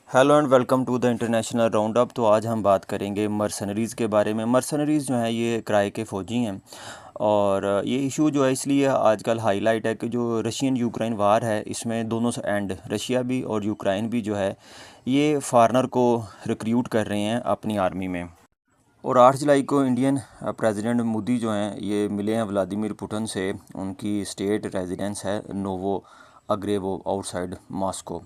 Hello and welcome to the international round up. तो आज हम बात करेंगे मर्सनरीज़ के बारे में। मर्सनरीज़ जो हैं ये किराए के फ़ौजी हैं और ये इशू जो है इसलिए आजकल हाईलाइट है कि जो रशियन यूक्रेन वार है इसमें दोनों एंड रशिया भी और यूक्रेन भी जो है ये फॉरेनर को रिक्रूट कर रहे हैं अपनी आर्मी में। और 8 जुलाई को इंडियन प्रेसिडेंट मोदी जो हैं ये मिले हैं व्लादिमीर पुतिन से। उनकी स्टेट रेजिडेंस है नोवो अग्रेवो आउटसाइड मॉस्को,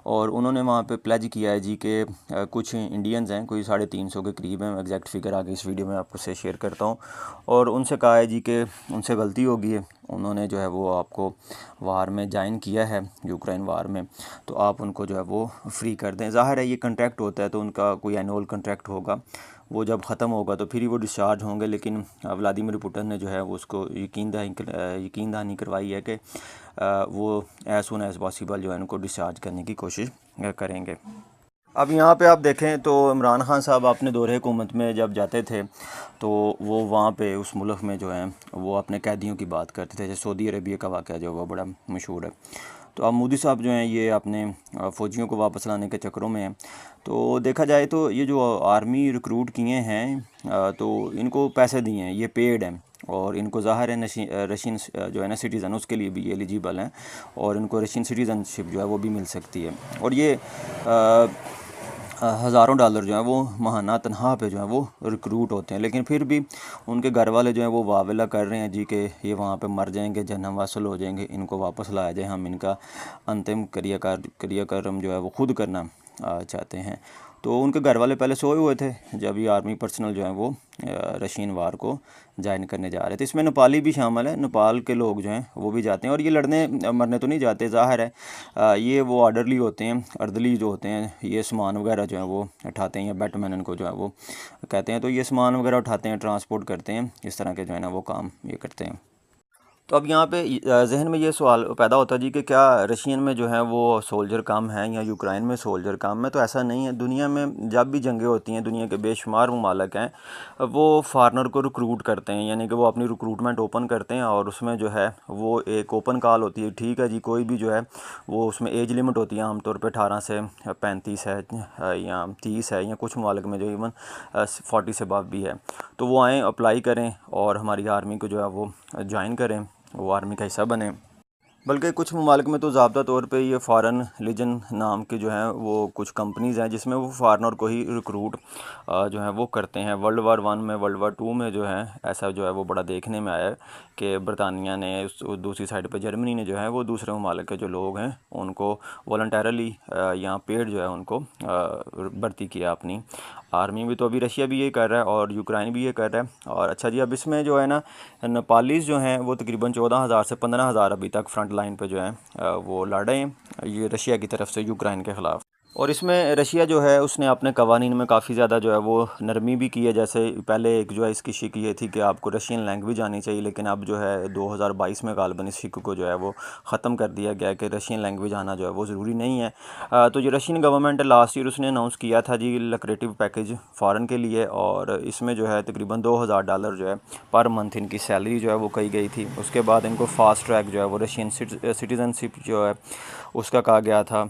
और उन्होंने वहाँ पे प्लेज किया है जी कि कुछ इंडियंस हैं, कोई 350 के करीब हैं, एग्जैक्ट फिगर आगे इस वीडियो में आपको से शेयर करता हूँ। और उनसे कहा है जी कि उनसे गलती हो गई है, उन्होंने जो है वो आपको वार में ज्वाइन किया है यूक्रेन वार में, तो आप उनको जो है वो फ्री कर दें। ज़ाहिर है ये कॉन्ट्रैक्ट होता है तो उनका कोई एनुअल कॉन्ट्रैक्ट होगा, वो जब ख़त्म होगा तो फिर ही वो डिस्चार्ज होंगे। लेकिन व्लादिमीर पुतिन ने जो है वो उसको यकीन दहानी करवाई है कि वो एज़ सुन एज़ पॉसिबल जो है उनको डिस्चार्ज करने की कोशिश करेंगे। अब यहाँ पे आप देखें तो इमरान खान साहब अपने दौरे हुकूमत में जब जाते थे तो वो वहाँ पे उस मुल्क में जो है वो अपने कैदियों की बात करते थे। जैसे सऊदी अरबिया का वाक़या जो वो बड़ा मशहूर है। तो अब मोदी साहब जो हैं ये अपने फ़ौजियों को वापस लाने के चक्करों में हैं। तो देखा जाए तो ये जो आर्मी रिक्रूट किए हैं तो इनको पैसे दिए हैं, ये पेड हैं, और इनको ज़ाहिर है रशियन जो है ना सिटीज़न उसके लिए भी ये एलिजिबल हैं और इनको रशियन सिटीज़नशिप जो है वो भी मिल सकती है। और ये हज़ारों डॉलर जो है वो माहाना तनख्वाह पे जो है वो रिक्रूट होते हैं। लेकिन फिर भी उनके घर वाले जो हैं वो वावेला कर रहे हैं जी कि ये वहाँ पे मर जाएंगे, जन्नत वासल हो जाएंगे, इनको वापस लाया जाए, हम इनका अंतिम क्रियाक्रम जो है वो खुद करना चाहते हैं। तो उनके घर वाले पहले सोए हुए थे जब ये आर्मी पर्सनल जो हैं वो रशियन वार को ज्वाइन करने जा रहे थे। इसमें नेपाली भी शामिल है, नेपाल के लोग जो हैं वो भी जाते हैं, और ये लड़ने मरने तो नहीं जाते, ज़ाहिर है ये वो ऑर्डरली होते हैं, अर्दली जो होते हैं, ये सामान वगैरह जो है वो उठाते हैं, या बैटमैन इनको जो है वो कहते हैं। तो ये सामान वगैरह उठाते हैं, ट्रांसपोर्ट करते हैं, इस तरह के जो है ना वो काम ये करते हैं। तो अब यहाँ पे जहन में ये सवाल पैदा होता है जी कि क्या रशियन में जो है वो सोल्जर कम हैं या यूक्रेन में सोल्जर कम है। तो ऐसा नहीं है। दुनिया में जब भी जंगें होती हैं, दुनिया के बेशुमार ममालिक हैं वो फॉरेनर को रिक्रूट करते हैं, यानी कि वो अपनी रिक्रूटमेंट ओपन करते हैं और उसमें जो है वो एक ओपन कॉल होती है। ठीक है जी, कोई भी जो है वो उसमें एज लिमिट होती है, आमतौर पर 18 से 35 है या 30 है, या कुछ ममालिक में जो इवन 40 से अबव भी है। तो वो आएँ, अप्लाई करें और हमारी आर्मी को जो है वो ज्वाइन करें, वो आर्मी का हिस्सा बने। बल्कि कुछ ममालिक में तो ज़ाब्ता तौर पे ये फ़ॉरेन लीजन नाम के जो हैं वो कुछ कंपनीज़ हैं जिसमें वो फॉरेनर को ही रिक्रूट जो है वो करते हैं। वर्ल्ड वार 1 में, वर्ल्ड वार 2 में जो है ऐसा जो है वो बड़ा देखने में आया है कि बरतानिया ने दूसरी साइड पे जर्मनी ने जो है वो दूसरे ममालिक के जो लोग हैं उनको वॉलंटरली या पेड जो है उनको भर्ती किया अपनी आर्मी में। तो अभी रशिया भी ये कर रहा है और यूक्रेन भी ये कर रहा है। और अच्छा जी, अब इसमें जो है ना नेपालीज़ जो हैं वो तकरीबन 14,000 से 15,000 अभी तक फ्रंट लाइन पे जो है वो लड़ रहे हैं ये रशिया की तरफ से यूक्रेन के ख़िलाफ़। और इसमें रशिया जो है उसने अपने कवानीन में काफ़ी ज़्यादा जो है वो नरमी भी की है। जैसे पहले एक जो है इसकी शिक ये थी कि आपको रशियन लैंग्वेज आनी चाहिए, लेकिन अब जो है 2022 में गालबन इस शिक को जो है वो ख़त्म कर दिया गया कि रशियन लैंग्वेज आना जो है वो ज़रूरी नहीं है। तो जो रशियन गवर्नमेंट लास्ट ईयर उसने अनाउंस किया था जी लक्रेटिव पैकेज फ़ॉरन के लिए, और इसमें जो है तकरीबन $2,000 जो है पर मंथ इनकी सैलरी जो है वो कही गई थी। उसके बाद इनको फास्ट ट्रैक जो है वो रशियन सिटीज़नशिप जो है उसका कहा गया था।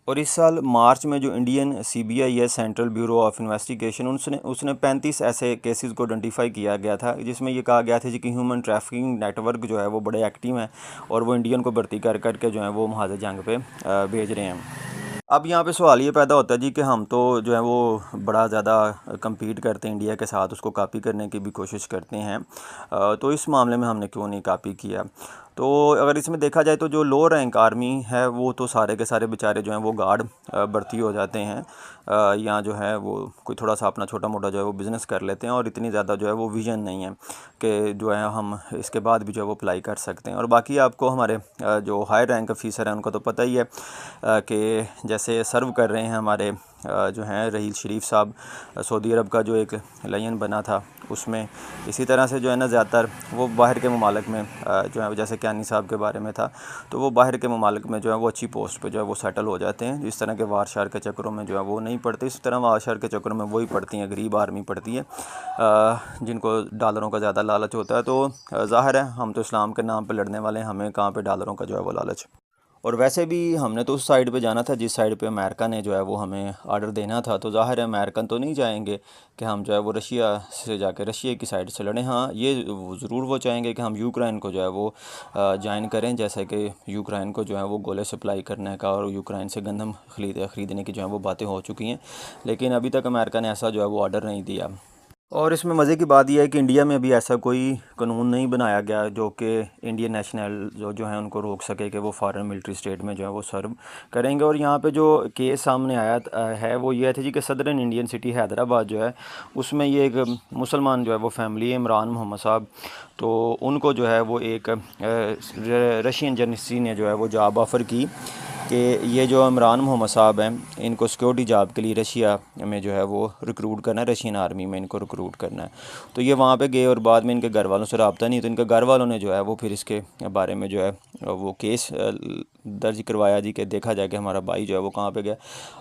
और इस साल मार्च में जो इंडियन सीबीआई है, सेंट्रल ब्यूरो ऑफ इन्वेस्टिगेशन, उसने 35 ऐसे केसेस को आइडेंटिफाई किया गया था जिसमें ये कहा गया था जी कि ह्यूमन ट्रैफिकिंग नेटवर्क जो है वो बड़े एक्टिव हैं और वो इंडियन को भर्ती कर करके जो है वो महाज जंग पे भेज रहे हैं। अब यहाँ पे सवाल ये पैदा होता है जी कि हम तो जो है वो बड़ा ज़्यादा compete करते हैं इंडिया के साथ, उसको कॉपी करने की भी कोशिश करते हैं। तो इस मामले में हमने क्यों नहीं कॉपी किया। तो अगर इसमें देखा जाए तो जो लो रैंक आर्मी है वो तो सारे के सारे बेचारे जो हैं वो गार्ड भर्ती हो जाते हैं, या जो है वो कोई थोड़ा सा अपना छोटा मोटा जो है वो बिज़नेस कर लेते हैं, और इतनी ज़्यादा जो है वो विज़न नहीं है कि जो है हम इसके बाद भी जो है वो अप्लाई कर सकते हैं। और बाकी आपको हमारे जो हाई रैंक ऑफिसर हैं उनको तो पता ही है कि जैसे सर्व कर रहे हैं हमारे जो हैं रहील शरीफ साहब, सऊदी अरब का जो एक लायन बना था उसमें। इसी तरह से जो है ना ज़्यादातर वो बाहर के ममालिक में जो है जैसे क्यानी साहब के बारे में था, तो वो बाहर के ममालिक में जो है वो अच्छी पोस्ट पे जो है वो सेटल हो जाते हैं। इस तरह के वार शार के चक्करों में जो है वो नहीं पड़ते, इस तरह वार शार के चक्करों में वही पड़ती हैं, गरीब आर्मी पड़ती है जिनको डॉलरों का ज़्यादा लालच होता है। तो ज़ाहिर है हम तो इस्लाम के नाम पर लड़ने वाले हैं, हमें कहाँ पर डॉलरों का जो है वो लालच। और वैसे भी हमने तो उस साइड पे जाना था जिस साइड पे अमेरिका ने जो है वो हमें आर्डर देना था, तो ज़ाहिर है अमेरिकन तो नहीं चाहेंगे कि हम जो है वो रशिया से जाके रशिया की साइड से लड़ें। हाँ, ये ज़रूर वो चाहेंगे कि हम यूक्रेन को जो है वो ज्वाइन करें, जैसे कि यूक्रेन को जो है वो गोले सप्लाई करने का और यूक्रेन से गंदम ख़रीदने की जो है वो बातें हो चुकी हैं, लेकिन अभी तक अमेरिका ने ऐसा जो है वो ऑर्डर नहीं दिया। और इसमें मज़े की बात यह है कि इंडिया में अभी ऐसा कोई कानून नहीं बनाया गया जो कि इंडियन नेशनल जो हैं उनको रोक सके कि वो फॉरेन मिलिट्री स्टेट में जो है वो सर्व करेंगे। और यहाँ पे जो केस सामने आया है वो ये था जी कि सदरन इंडियन सिटी हैदराबाद जो है उसमें ये एक मुसलमान जो है वो फैमिली है, इमरान मोहम्मद साहब, तो उनको जो है वो एक रशियन एजेंसी ने जो है वो जॉब ऑफ़र की कि ये जो इमरान मोहम्मद साहब हैं इनको सिक्योरिटी जॉब के लिए रशिया में जो है वो रिक्रूट करना है, रशियन आर्मी में इनको रिक्रूट करना है। तो ये वहाँ पे गए और बाद में इनके घर वालों से रब्ता नहीं, तो इनके घर वालों ने जो है वो फिर इसके बारे में जो है वो केस दर्ज करवाया जी कि देखा जाए कि हमारा भाई जो है वो कहाँ पे गया।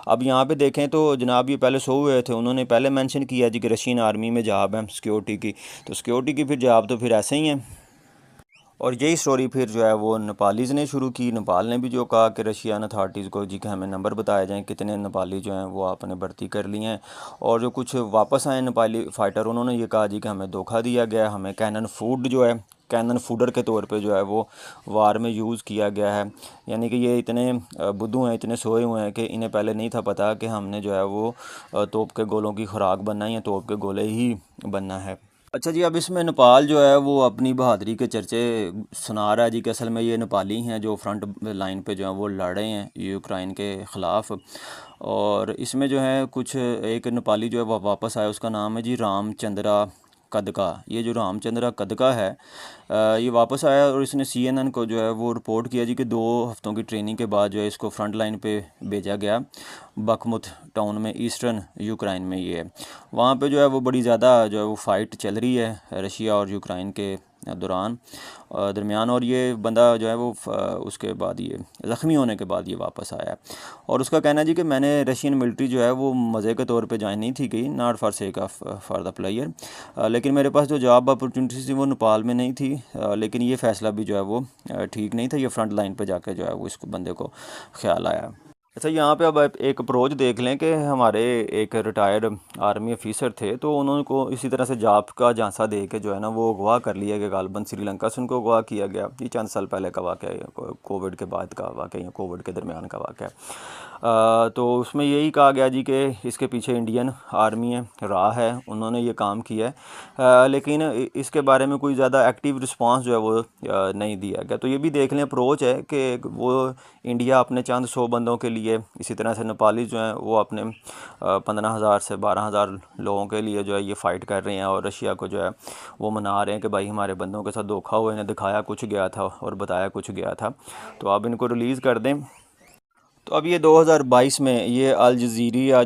अब यहाँ पे देखें तो जनाब ये पहले सो हुए थे, उन्होंने पहले मेंशन किया जी कि रशियन आर्मी में जॉब है सिक्योरिटी की, तो सिक्योरिटी की फिर जॉब तो फिर ऐसे ही है। और यही स्टोरी फिर जो है वो नेपालीज़ ने शुरू की। नेपाल ने भी जो कहा कि रशियन अथॉरिटीज़ को जी कि हमें नंबर बताए जाएँ कितने नेपाली जो हैं वो आपने भर्ती कर लिए हैं। और जो कुछ वापस आए नेपाली फ़ाइटर उन्होंने ये कहा जी कि हमें धोखा दिया गया, हमें कैनन फूड जो है कैनन फूडर के तौर पे जो है वो वार में यूज़ किया गया है। यानी कि ये इतने बुद्धू हैं, इतने सोए हुए हैं कि इन्हें पहले नहीं था पता कि हमने जो है वो तोप के गोलों की खुराक बनना है या तोप के गोले ही बनना है। अच्छा जी, अब इसमें नेपाल जो है वो अपनी बहादुरी के चर्चे सुना रहा है जी कि असल में ये नेपाली हैं जो फ्रंट लाइन पे जो है वो लड़ रहे हैं यूक्रेन के ख़िलाफ़। और इसमें जो है कुछ एक नेपाली जो है वो वापस आया, उसका नाम है जी रामचंद्रा कदका। ये जो रामचंद्रा कदका है ये वापस आया और इसने CNN को जो है वो रिपोर्ट किया जी कि 2 हफ्तों की ट्रेनिंग के बाद जो है इसको फ्रंट लाइन पे भेजा गया बखमुत टाउन में, ईस्टर्न यूक्रेन में ये है। वहाँ पे जो है वो बड़ी ज़्यादा जो है वो फ़ाइट चल रही है रशिया और यूक्रेन के दरमियान। और ये बंदा जो है वो उसके बाद ये ज़ख्मी होने के बाद ये वापस आया। और उसका कहना है जी कि मैंने रशियन मिलिट्री जो है वो मज़े के तौर पे ज्वाइन नहीं थी की, not for sake of for the player, लेकिन मेरे पास जो जॉब अपॉर्चुनिटी थी वो नेपाल में नहीं थी। लेकिन ये फ़ैसला भी जो है वो ठीक नहीं था, ये फ्रंट लाइन पे जाके जो है वो इसको बंदे को ख्याल आया। अच्छा, यहाँ पे अब आप एक अप्रोच देख लें कि हमारे एक रिटायर्ड आर्मी ऑफिसर थे, तो उन्होंने को इसी तरह से जॉब का झांसा दे के जो है ना वो अगवा कर लिया गया, गालबन श्रीलंका से उनको अगवा किया गया। ये चंद साल पहले का वाक़या है, कोविड के बाद का वाक़या या कोविड के दरमियान का वाक़या है। तो उसमें यही कहा गया जी कि इसके पीछे इंडियन आर्मी है, रहा है, उन्होंने ये काम किया है। लेकिन इसके बारे में कोई ज़्यादा एक्टिव रिस्पांस जो है वो नहीं दिया गया। तो ये भी देख लें अप्रोच है कि वो इंडिया अपने चंद 100 बंदों के लिए, इसी तरह से नेपाली जो हैं वो अपने 15,000 से 12,000 लोगों के लिए जो है ये फ़ाइट कर रहे हैं। और रशिया को जो है वो मना रहे हैं कि भाई हमारे बंदों के साथ धोखा हुआ, इन्हें दिखाया कुछ गया था और बताया कुछ गया था, तो आप इनको रिलीज़ कर दें। तो अब ये 2022 में ये अल जज़ीरा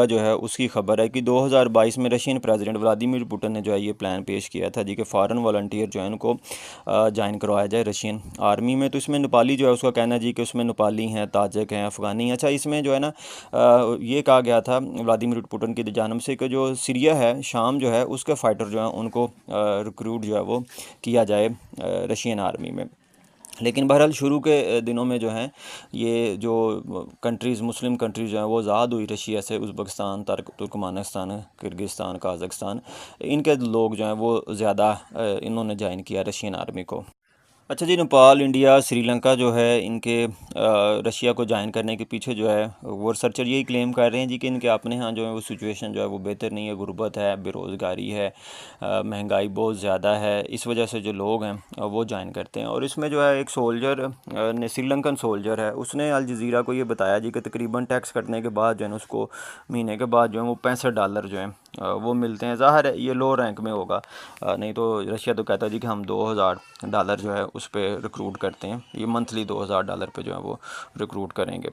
जो है उसकी ख़बर है कि 2022 में रशियन प्रेसिडेंट व्लादिमीर पुतिन ने जो है ये प्लान पेश किया था जी कि फ़ॉरेन वॉलंटियर जो है उनको ज्वाइन करवाया जाए रशियन आर्मी में। तो इसमें नेपाली जो है उसका कहना है जी कि उसमें नेपाली हैं, ताजिक हैं, अफ़गानी। अच्छा, इसमें जो है ना ये कहा गया था व्लादिमीर पुतिन की जानब से कि जो सीरिया है, शाम जो है उसके फ़ाइटर जो हैं उनको रिक्रूट जो है वो किया जाए रशियन आर्मी में। लेकिन बहरहाल शुरू के दिनों में जो हैं ये जो कंट्रीज़, मुस्लिम कंट्रीज़ जो हैं वो आज़ाद हुई रशिया से, उज़्बेकिस्तान, तुर्कमानिस्तान, किर्गिस्तान, काज़ाकिस्तान, इनके लोग जो हैं वो ज़्यादा इन्होंने ज्वाइन किया रशियन आर्मी को। अच्छा जी, नेपाल, इंडिया, श्रीलंका जो है इनके रशिया को ज्वाइन करने के पीछे जो है वो रिसर्चर यही क्लेम कर रहे हैं जी कि इनके अपने यहाँ जो है वो सिचुएशन जो है वो बेहतर नहीं है, गुर्बत है, बेरोज़गारी है, महंगाई बहुत ज़्यादा है, इस वजह से जो लोग हैं वो ज्वाइन करते हैं। और इसमें जो है एक सोल्जर ने, श्रीलंकन सोल्जर है, उसने अल जज़ीरा को ये बताया जी कि तकरीबन टैक्स कटने के बाद जो है ना उसको महीने के बाद जो है वो $65 जो है वो मिलते हैं। ज़ाहिर है ये लो रैंक में होगा, नहीं तो रशिया तो कहता है जी कि हम $2,000 जो है उस पर रिक्रूट करते हैं, ये मंथली $2,000 पे जो है वो रिक्रूट करेंगे।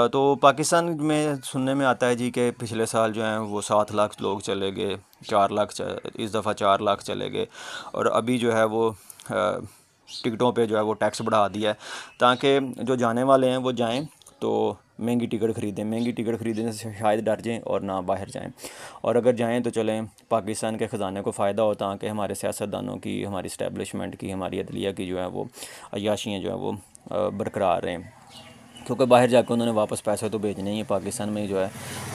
तो पाकिस्तान में सुनने में आता है जी कि पिछले साल जो है वो 7 लाख लोग चले गए, 4 लाख इस दफ़ा 4 लाख चले गए। और अभी जो है वो टिकटों पे जो है वो टैक्स बढ़ा दिया है ताकि जो जाने वाले हैं वो जाएं। तो महंगी टिकट ख़रीदें, महंगी टिकट ख़रीदने से शायद डर जाएँ और ना बाहर जाएँ, और अगर जाएँ तो चलें पाकिस्तान के ख़जाने को फ़ायदा हो, ताकि हमारे सियासतदानों की, हमारी इस्टेब्लिशमेंट की, हमारी अदलिया की जो है वो अय्याशियाँ जो है वो बरकरार रहें, क्योंकि बाहर जाकर उन्होंने वापस पैसे तो भेजने ही है, पाकिस्तान में जो है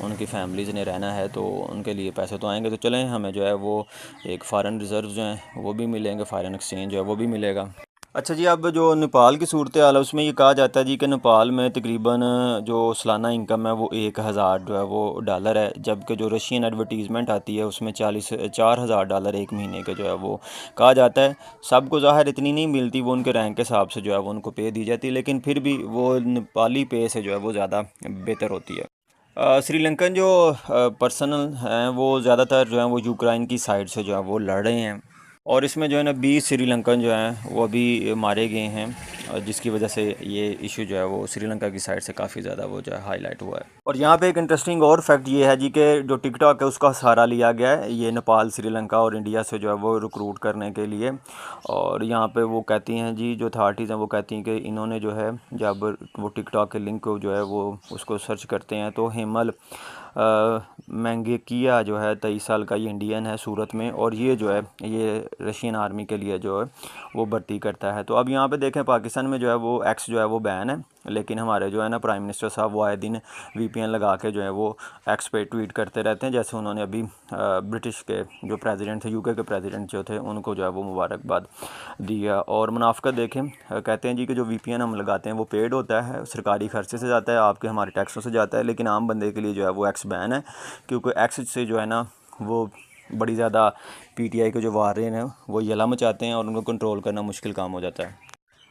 उनकी फैमिलीज़ ने रहना है, तो उनके लिए पैसे तो आएंगे। तो चलें हमें जो है वो एक फ़ॉरेन रिज़र्व जो हैं वो भी मिलेंगे, फ़ॉरेन एक्सचेंज जो है वो भी मिलेगा। अच्छा जी, अब जो नेपाल की सूरत हाल है उसमें ये कहा जाता है जी कि नेपाल में तकरीबन जो सालाना इनकम है वो 1000 जो है वो डॉलर है, जबकि जो रशियन एडवर्टीज़मेंट आती है उसमें 4000 डॉलर एक महीने के जो है वो कहा जाता है। सबको ज़ाहिर इतनी नहीं मिलती, वो उनके रैंक के हिसाब से जो है वो उनको पे दी जाती है, लेकिन फिर भी वो नेपाली पे से जो है वो ज़्यादा बेहतर होती है। श्रीलंकन जो पर्सनल हैं वो ज़्यादातर जो है वो यूक्रेन की साइड से जो है वो लड़ रहे हैं, और इसमें जो है ना 20 श्रीलंकन जो हैं वो अभी मारे गए हैं, जिसकी वजह से ये इशू जो है वो श्रीलंका की साइड से काफ़ी ज़्यादा वो जो है हाईलाइट हुआ है। और यहाँ पे एक इंटरेस्टिंग और फैक्ट ये है जी कि जो टिकटॉक है उसका सहारा लिया गया है ये नेपाल, श्रीलंका और इंडिया से जो है वो रिक्रूट करने के लिए। और यहाँ पे वो कहती हैं जी, जो अथॉरिटीज़ हैं वो कहती हैं कि इन्होंने जो है जब वो टिकटॉक के लिंक को जो है वो उसको सर्च करते हैं तो हेमल मैंगेकिया जो है 23 साल का, ये इंडियन है सूरत में, और ये जो है ये रशियन आर्मी के लिए जो है वो भर्ती करता है। तो अब यहाँ पे देखें पाकिस्तान में जो है वो एक्स जो है वो बैन है, लेकिन हमारे जो है ना प्राइम मिनिस्टर साहब वो आए दिन वीपीएन लगा के जो है वो एक्स पे ट्वीट करते रहते हैं, जैसे उन्होंने अभी ब्रिटिश के जो प्रेसिडेंट थे, यूके के प्रेसिडेंट जो थे, उनको जो है वो मुबारकबाद दिया। और मुनाफिकत देखें, कहते हैं जी कि जो वीपीएन हम लगाते हैं वो पेड होता है, सरकारी खर्चे से जाता है, आपके हमारे टैक्सों से जाता है, लेकिन आम बंदे के लिए जो है वो एक्स बैन है, क्योंकि एक्स से जो है ना वो बड़ी ज़्यादा पीटीआई के जो वारियन हैं वो यला मचाते हैं और उनको कंट्रोल करना मुश्किल काम हो जाता है।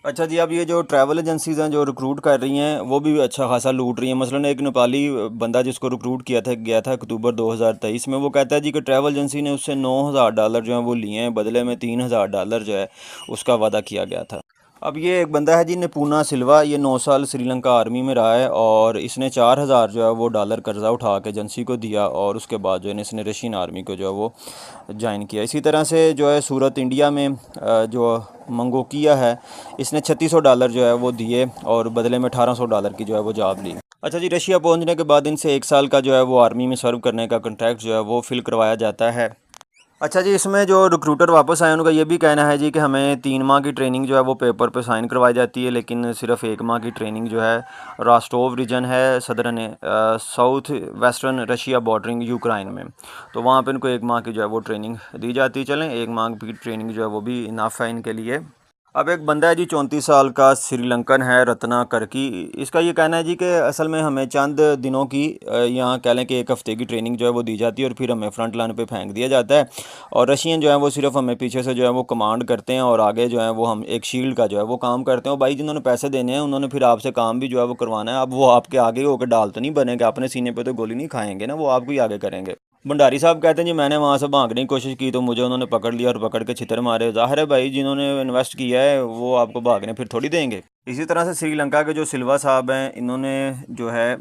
अच्छा जी, अब ये जो ट्रैवल एजेंसीज़ हैं जो रिक्रूट कर रही हैं वो भी अच्छा खासा लूट रही हैं। मसलन एक नेपाली बंदा जिसको रिक्रूट किया था, गया था अक्टूबर 2023 में, वो कहता है जी कि ट्रैवल एजेंसी ने उससे 9000 डॉलर जो है वो लिए हैं, बदले में 3000 डॉलर जो है उसका वादा किया गया था। अब ये एक बंदा है जी निपुना सिल्वा, ये 9 साल श्रीलंका आर्मी में रहा है, और इसने 4000 जो है वो डॉलर कर्जा उठा के एजेंसी को दिया, और उसके बाद जो है इसने रशियन आर्मी को जो है वो ज्वाइन किया। इसी तरह से जो है सूरत इंडिया में जो मंगोकिया है, इसने 3600 डॉलर जो है वो दिए और बदले में 1800 डॉलर की जो है वो जॉब ली। अच्छा जी, रशिया पहुंचने के बाद इनसे 1 साल का जो है वो आर्मी में सर्व करने का कॉन्ट्रैक्ट जो है वो फिल करवाया जाता है। अच्छा जी, इसमें जो रिक्रूटर वापस आए उनका ये भी कहना है जी कि हमें 3 माह की ट्रेनिंग जो है वो पेपर पे साइन करवाई जाती है, लेकिन सिर्फ 1 माह की ट्रेनिंग जो है रास्टोव रीजन है southern south western Russia bordering Ukraine में, तो वहाँ पे इनको 1 माह की जो है वो ट्रेनिंग दी जाती है। चलें 1 माह की ट्रेनिंग जो है वो भी इनाफ है इनके लिए। अब एक बंदा है जी 34 साल का श्रीलंकन है, रत्ना करकी। इसका ये कहना है जी कि असल में हमें चंद दिनों की यहाँ कह लें कि 1 हफ़्ते की ट्रेनिंग जो है वो दी जाती है और फिर हमें फ्रंट लाइन पे फेंक दिया जाता है, और रशियन जो है वो सिर्फ हमें पीछे से जो है वो कमांड करते हैं, और आगे जो है वो हम एक शील्ड का जो है वो काम करते हैं। और भाई जिन्होंने पैसे देने हैं उन्होंने फिर आपसे काम भी जो है वो करवाना है। अब वो आपके आगे होकर डाल तो नहीं बनेंगे, अपने सीने पर तो गोली नहीं खाएंगे ना, वो आपको ही आगे करेंगे। भंडारी साहब कहते हैं जी मैंने वहाँ से भागने की कोशिश की तो मुझे उन्होंने पकड़ लिया और पकड़ के छितर मारे। ज़ाहिर है भाई, जिन्होंने इन्वेस्ट किया है वो आपको भागने फिर थोड़ी देंगे। इसी तरह से श्रीलंका के जो सिल्वा साहब हैं, इन्होंने जो है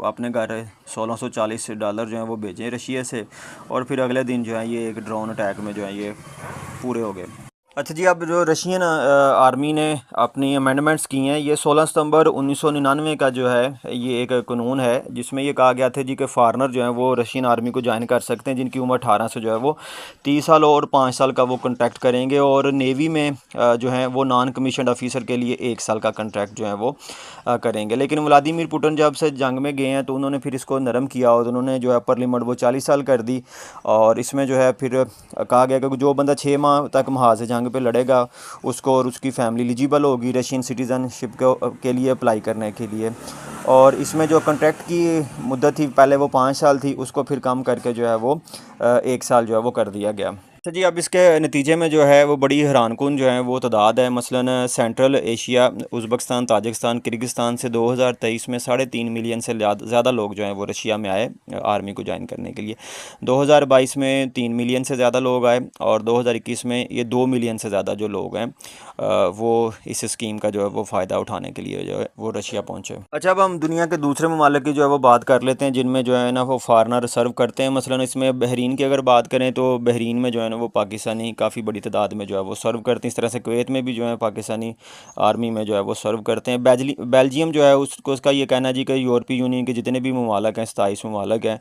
अपने घर 1640 डॉलर जो है वो भेजे रशिया से, और फिर अगले दिन जो है ये एक ड्रोन अटैक में जो है ये पूरे हो गए। अच्छा जी, अब जो रशियन आर्मी ने अपनी अमेंडमेंट्स की हैं, ये 16 सितंबर 1999 का जो है ये एक कानून है, जिसमें ये कहा गया था जी कि फ़ॉरनर जो है वो रशियन आर्मी को ज्वाइन कर सकते हैं जिनकी उम्र 18 से जो है वो 30 साल और 5 साल का वो कॉन्ट्रैक्ट करेंगे, और नेवी में जो है वो नॉन कमीशनड ऑफिसर के लिए 1 साल का कॉन्ट्रैक्ट जो है वो करेंगे। लेकिन व्लादिमीर पुतिन जब से जंग में गए हैं तो उन्होंने फिर इसको नरम किया और उन्होंने जो है अपर लिमिट वो 40 साल कर दी, और इसमें जो है फिर कहा गया कि जो बंदा 6 माह तक महाज जंग पे लड़ेगा उसको और उसकी फैमिली एलिजिबल होगी रशियन सिटीज़नशिप के लिए अप्लाई करने के लिए। और इसमें जो कॉन्ट्रैक्ट की मुद्दत थी पहले वो 5 साल थी, उसको फिर कम करके जो है वो 1 साल जो है वो कर दिया गया। अच्छा जी, अब इसके नतीजे में जो है वो बड़ी हैरानकुन जो है वो तादाद है। मसलन central Asia, Uzbekistan, Tajikistan, Kyrgyzstan से 2023 में 3.5 मिलियन से ज़्यादा लोग जो हैं वो रशिया में आए आर्मी को ज्वाइन करने के लिए। 2022 में 3 मिलियन से ज़्यादा लोग आए, और 2021 में ये 2 मिलियन से ज़्यादा जो लोग हैं वो इस स्कीम का जो है वो फ़ायदा उठाने के लिए जो है वो रशिया पहुँचे। अच्छा, अब हम दुनिया के दूसरे ममालिक की जो है वो बात कर लेते हैं जिनमें जो है ना वो फ़ॉरनर सर्व करते हैं। मसलन इसमें बहरीन की अगर बात करें तो बहरीन में जो है है वो पाकिस्तानी काफ़ी बड़ी तादाद में जो है वो सर्व करते हैं। इस तरह से कुवैत में भी जो है पाकिस्तानी आर्मी में जो है वो सर्व करते हैं। बेल्जियम जो है उसको उसका ये कहना है जी कि यूरोपीय यूनियन के जितने भी ममालिक हैं, 27 ममालिक हैं,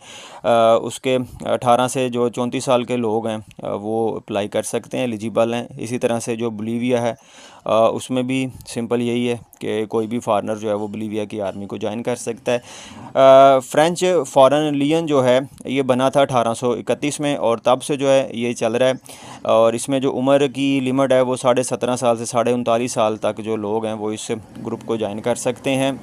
उसके 18 से जो 34 साल के लोग हैं वो अप्लाई कर सकते हैं, एलिजिबल हैं। इसी तरह से जो बोलीविया है उसमें भी सिंपल यही है कि कोई भी फॉरेनर जो है वो बोलीविया की आर्मी को ज्वाइन कर सकता है। फ्रेंच फॉरेन लीजन जो है ये बना था 1831 में और तब से जो है ये चल रहा है। और इसमें जो उम्र की लिमिट है वो 17.5 साल से 39.5 साल तक जो लोग हैं वो इस ग्रुप को ज्वाइन कर सकते हैं।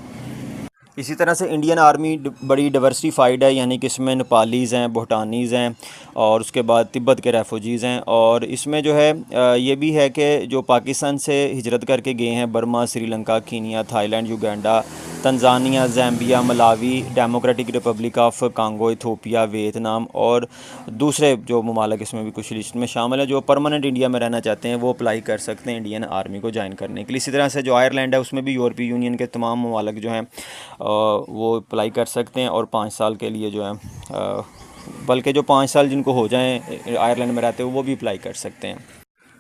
इसी तरह से इंडियन आर्मी बड़ी डाइवर्सिफाइड है, यानी कि इसमें नेपालीज़ हैं, भूटानीज़ हैं और उसके बाद तिब्बत के रेफुजीज़ हैं। और इसमें जो है ये भी है कि जो पाकिस्तान से हिजरत करके गए हैं, Burma, Sri Lanka, Kenya, Thailand, Uganda, Tanzania, Zambia, Malawi, democratic Republic of Congo, Ethiopia, Vietnam और दूसरे जो ममालिक इसमें भी कुछ लिस्ट में शामिल है, जो परमानेंट इंडिया में रहना चाहते हैं वो अप्लाई कर सकते हैं इंडियन आर्मी को ज्वाइन करने के लिए। इसी तरह से जो आयरलैंड है उसमें भी यूरोपीय यूनियन के तमाम ममालिक जो हैं वो अप्लाई कर सकते हैं और 5 साल के लिए जो है बल्कि जो 5 साल जिनको हो जाएं आयरलैंड में रहते हो वो भी अप्लाई कर सकते हैं।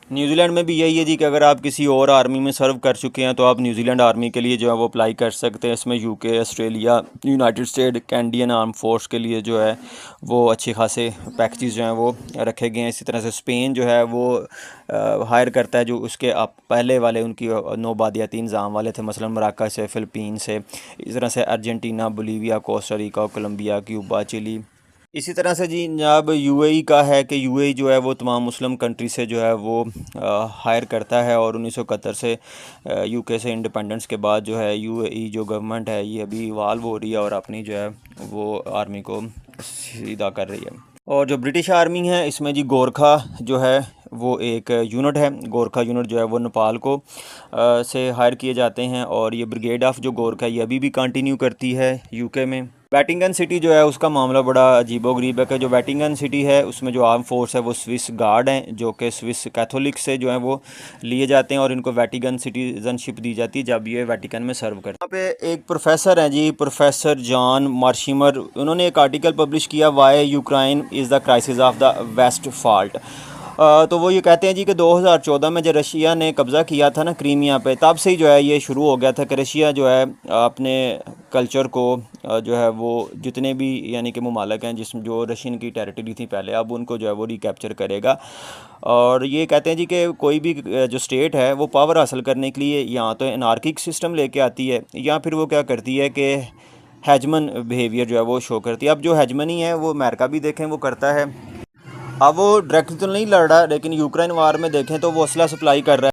न्यूजीलैंड में भी यही है जी कि अगर आप किसी और आर्मी में सर्व कर चुके हैं तो आप न्यूजीलैंड आर्मी के लिए जो है वो अप्लाई कर सकते हैं। इसमें UK, Australia, United state, Canadian arm force के लिए जो है वो अच्छे खासे पैकेजेस जो हैं वो रखे गए हैं। इसी तरह से स्पेन जो है वो हायर करता है जो उसके आप पहले वाले उनकी नौबादियाती निज़ाम वाले थे, मसलन मराका से, फ़िलिपीन से, इस तरह से Argentina, Bolivia, Costa Rica, Colombia, Cuba, Chile. इसी तरह से जी जनाब यूएई का है कि यूएई जो है वो तमाम मुस्लिम कंट्री से जो है वो हायर करता है और 1971 से यूके से इंडिपेंडेंस के बाद जो है यूएई जो गवर्नमेंट है ये अभी इवाल्व हो रही है और अपनी जो है वो आर्मी को सीधा कर रही है। और जो ब्रिटिश आर्मी है इसमें जी गोरखा जो है वो एक यूनिट है। गोरखा यूनिट जो है वो नेपाल को से हायर किए जाते हैं और ये ब्रिगेड ऑफ जो गोरखा ये अभी भी कंटिन्यू करती है यूके में। वेटिंगन सिटी जो है उसका मामला बड़ा अजीबोगरीब है कि जो वेटिंगन सिटी है उसमें जो आर्म फोर्स है वो स्विस गार्ड हैं जो कि स्विस कैथोलिक से जो है वो लिए जाते हैं और इनको वेटिकन सिटीजनशिप दी जाती है जब ये वेटिकन में सर्व करते हैं। यहाँ पे एक प्रोफेसर हैं जी, प्रोफेसर जॉन मार्शिमर, उन्होंने एक आर्टिकल पब्लिश किया, why Ukraine is the crisis of the west fault. तो वो ये कहते हैं जी कि 2014 में जब रशिया ने कब्ज़ा किया था ना क्रीमिया पे, तब से ही जो है ये शुरू हो गया था कि रशिया जो है अपने कल्चर को जो है वो जितने भी यानी कि ममालिक हैं जिसमें जो रशियन की टेरिटरी थी पहले, अब उनको जो है वो रिकैप्चर करेगा। और ये कहते हैं जी कि कोई भी जो स्टेट है वो पावर हासिल करने के लिए या तो एनार्किक सिस्टम लेके आती है या फिर वो क्या करती है कि हेजमन बिहेवियर जो है वो शो करती है। अब जो हेजमनी है वो अमेरिका भी देखें वो करता है। अब वो डायरेक्ट तो नहीं लड़ रहा लेकिन यूक्रेन वार में देखें तो वो असला सप्लाई कर रहा है।